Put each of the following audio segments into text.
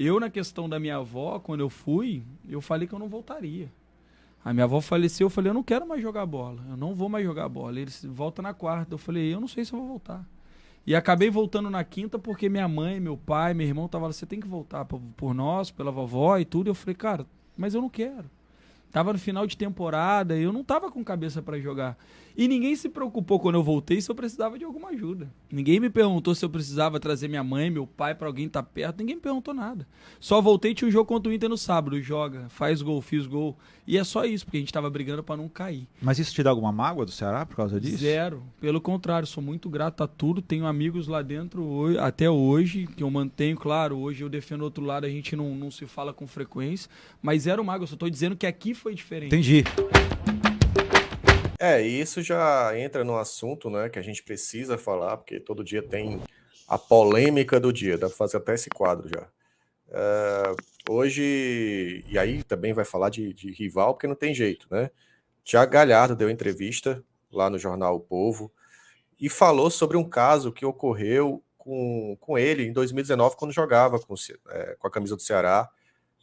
Eu, na questão da minha avó, quando eu fui, eu falei que eu não voltaria. A minha avó faleceu, eu falei, eu não quero mais jogar bola, eu não vou mais jogar bola. Eles voltam na quarta. Eu falei, eu não sei se eu vou voltar. E acabei voltando na quinta porque minha mãe, meu pai, meu irmão estavam lá, você tem que voltar por nós, pela vovó e tudo. Eu falei, cara, mas eu não quero. Tava no final de temporada e eu não tava com cabeça pra jogar. E ninguém se preocupou quando eu voltei se eu precisava de alguma ajuda. Ninguém me perguntou se eu precisava trazer minha mãe, meu pai pra alguém estar perto. Ninguém me perguntou nada. Só voltei, tinha um jogo contra o Inter no sábado. Joga, faz gol, fiz gol. E é só isso, porque a gente tava brigando pra não cair. Mas isso te dá alguma mágoa do Ceará por causa disso? Zero. Pelo contrário, sou muito grato a tudo. Tenho amigos lá dentro até hoje, que eu mantenho, claro. Hoje eu defendo outro lado, a gente não se fala com frequência. Mas zero mágoa, eu só tô dizendo que aqui foi diferente. Entendi. E isso já entra no assunto, né, que a gente precisa falar, porque todo dia tem a polêmica do dia, dá para fazer até esse quadro já. Hoje, e aí também vai falar de rival, porque não tem jeito, né? Thiago Galhardo deu entrevista lá no jornal O Povo e falou sobre um caso que ocorreu com ele em 2019, quando jogava com a camisa do Ceará.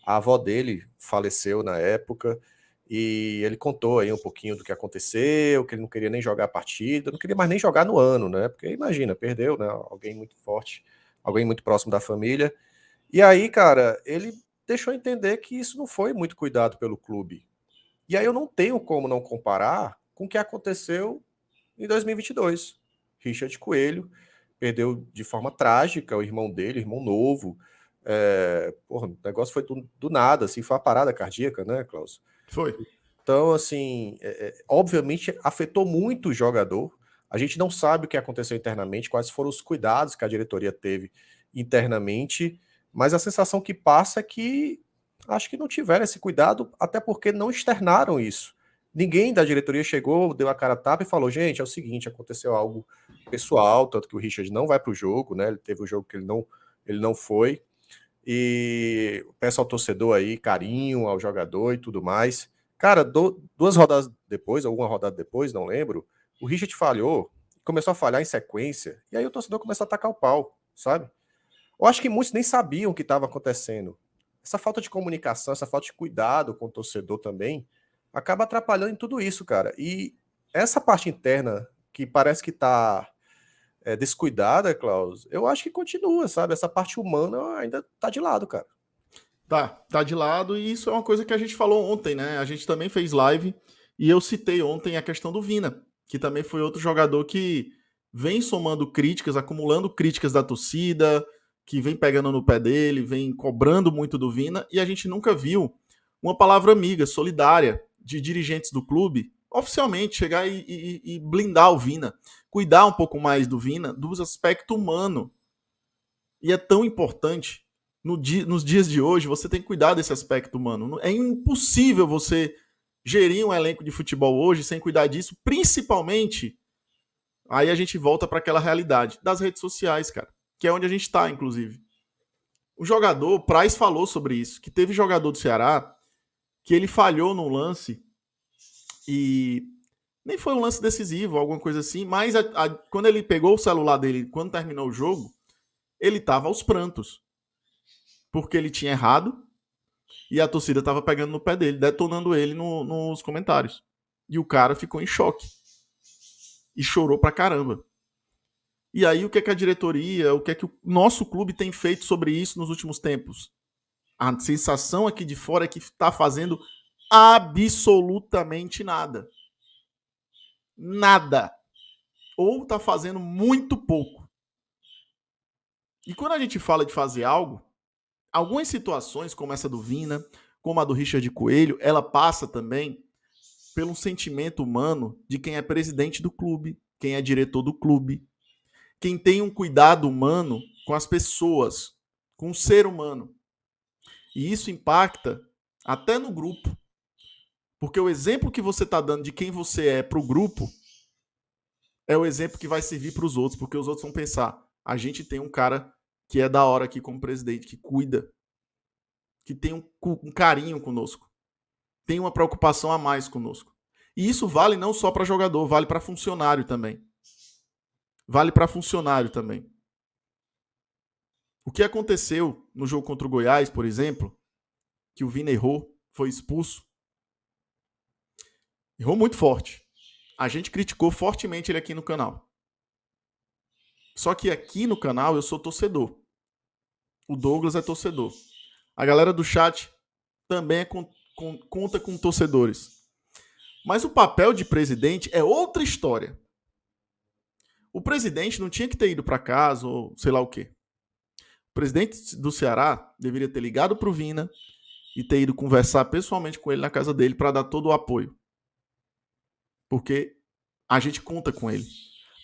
A avó dele faleceu na época e ele contou aí um pouquinho do que aconteceu, que ele não queria nem jogar a partida, não queria mais nem jogar no ano, né? Porque imagina, perdeu, né? Alguém muito forte, alguém muito próximo da família. E aí, cara, ele deixou entender que isso não foi muito cuidado pelo clube. E aí eu não tenho como não comparar com o que aconteceu em 2022. Richard Coelho perdeu de forma trágica o irmão dele, irmão novo. Porra, o negócio foi do nada, assim, foi uma parada cardíaca, né, Klaus? Foi. Então, assim, obviamente afetou muito o jogador. A gente não sabe o que aconteceu internamente, quais foram os cuidados que a diretoria teve internamente, mas a sensação que passa é que acho que não tiveram esse cuidado, até porque não externaram isso. Ninguém da diretoria chegou, deu a cara a tapa e falou: gente, é o seguinte, aconteceu algo pessoal, tanto que o Richard não vai para o jogo, né? Ele teve um jogo que ele não foi. E peço ao torcedor aí carinho ao jogador e tudo mais. Cara, duas rodadas depois, ou uma rodada depois, não lembro, o Richard falhou, começou a falhar em sequência, e aí o torcedor começou a tacar o pau, sabe? Eu acho que muitos nem sabiam o que estava acontecendo. Essa falta de comunicação, essa falta de cuidado com o torcedor também, acaba atrapalhando em tudo isso, cara. E essa parte interna, que parece que tá descuidada, Klaus, eu acho que continua, sabe? Essa parte humana ainda tá de lado, cara. Tá de lado, e isso é uma coisa que a gente falou ontem, né? A gente também fez live e eu citei ontem a questão do Vina, que também foi outro jogador que vem somando críticas, acumulando críticas da torcida, que vem pegando no pé dele, vem cobrando muito do Vina, e a gente nunca viu uma palavra amiga, solidária, de dirigentes do clube, oficialmente chegar e blindar o Vina, cuidar um pouco mais do Vina, dos aspectos humanos. E é tão importante nos dias de hoje, você tem que cuidar desse aspecto humano. É impossível você gerir um elenco de futebol hoje sem cuidar disso, principalmente. Aí a gente volta para aquela realidade das redes sociais, cara, que é onde a gente está, inclusive. O jogador, Praz falou sobre isso, que teve jogador do Ceará que ele falhou num lance e nem foi um lance decisivo, alguma coisa assim, mas quando ele pegou o celular dele, quando terminou o jogo, ele tava aos prantos, porque ele tinha errado e a torcida tava pegando no pé dele, detonando ele nos comentários. E o cara ficou em choque e chorou pra caramba. E aí o que é que a diretoria, o que é que o nosso clube tem feito sobre isso nos últimos tempos? A sensação aqui de fora é que tá fazendo absolutamente nada. Nada. Ou tá fazendo muito pouco. E quando a gente fala de fazer algo, algumas situações, como essa do Vina, como a do Richard Coelho, ela passa também pelo sentimento humano de quem é presidente do clube, quem é diretor do clube, quem tem um cuidado humano com as pessoas, com o ser humano. E isso impacta até no grupo. Porque o exemplo que você está dando de quem você é para o grupo é o exemplo que vai servir para os outros, porque os outros vão pensar: a gente tem um cara que é da hora aqui como presidente, que cuida, que tem um carinho conosco, tem uma preocupação a mais conosco. E isso vale não só para jogador, vale para funcionário também. Vale para funcionário também. O que aconteceu no jogo contra o Goiás, por exemplo, que o Vina errou, foi expulso. Errou muito forte. A gente criticou fortemente ele aqui no canal. Só que aqui no canal eu sou torcedor. O Douglas é torcedor. A galera do chat também conta com torcedores. Mas o papel de presidente é outra história. O presidente não tinha que ter ido para casa ou sei lá o quê. O presidente do Ceará deveria ter ligado para o Vina e ter ido conversar pessoalmente com ele na casa dele para dar todo o apoio. Porque a gente conta com ele.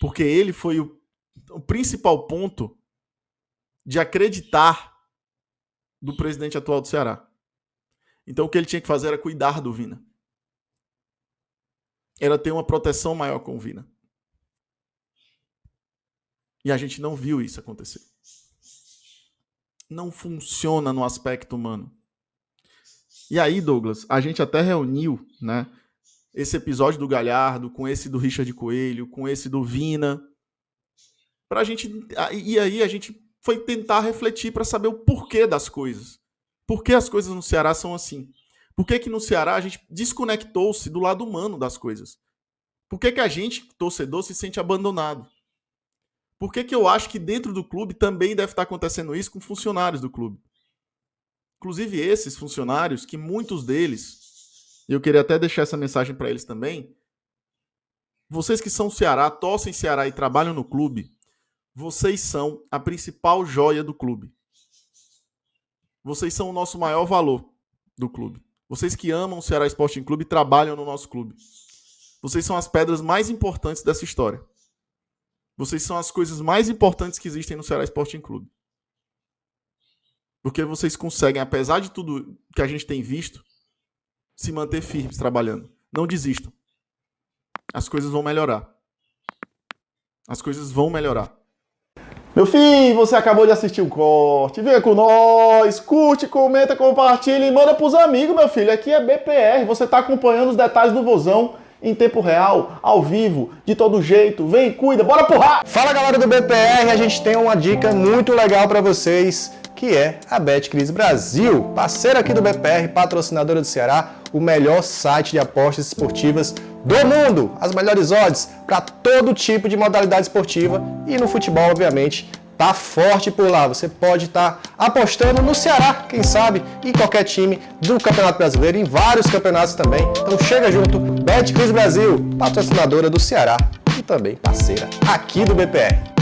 Porque ele foi o principal ponto de acreditar do presidente atual do Ceará. Então o que ele tinha que fazer era cuidar do Vina. Era ter uma proteção maior com o Vina. E a gente não viu isso acontecer. Não funciona no aspecto humano. E aí, Douglas, a gente até reuniu, né, esse episódio do Galhardo, com esse do Richard Coelho, com esse do Vina, pra gente... E aí a gente foi tentar refletir para saber o porquê das coisas. Por que as coisas no Ceará são assim? Por que no Ceará a gente desconectou-se do lado humano das coisas? Por que a gente, torcedor, se sente abandonado? Por que eu acho que dentro do clube também deve estar acontecendo isso com funcionários do clube? Inclusive esses funcionários, que muitos deles, eu queria até deixar essa mensagem para eles também, vocês que são Ceará, torcem Ceará e trabalham no clube, vocês são a principal joia do clube. Vocês são o nosso maior valor do clube. Vocês que amam o Ceará Sporting Clube e trabalham no nosso clube. Vocês são as pedras mais importantes dessa história. Vocês são as coisas mais importantes que existem no Ceará Sporting Clube. Porque vocês conseguem, apesar de tudo que a gente tem visto, se manter firmes trabalhando. Não desistam. As coisas vão melhorar. As coisas vão melhorar. Meu filho, você acabou de assistir o corte. Venha com nós, curte, comenta, compartilha e manda pros amigos, meu filho. Aqui é BPR, você tá acompanhando os detalhes do Vozão em tempo real, ao vivo, de todo jeito. Vem, cuida, bora porrar! Fala, galera do BPR, a gente tem uma dica muito legal pra vocês, que é a Betcris Brasil, parceira aqui do BPR, patrocinadora do Ceará, o melhor site de apostas esportivas do mundo. As melhores odds para todo tipo de modalidade esportiva e no futebol, obviamente, tá forte por lá. Você pode estar apostando no Ceará, quem sabe, em qualquer time do Campeonato Brasileiro, em vários campeonatos também. Então chega junto, Betcris Brasil, patrocinadora do Ceará e também parceira aqui do BPR.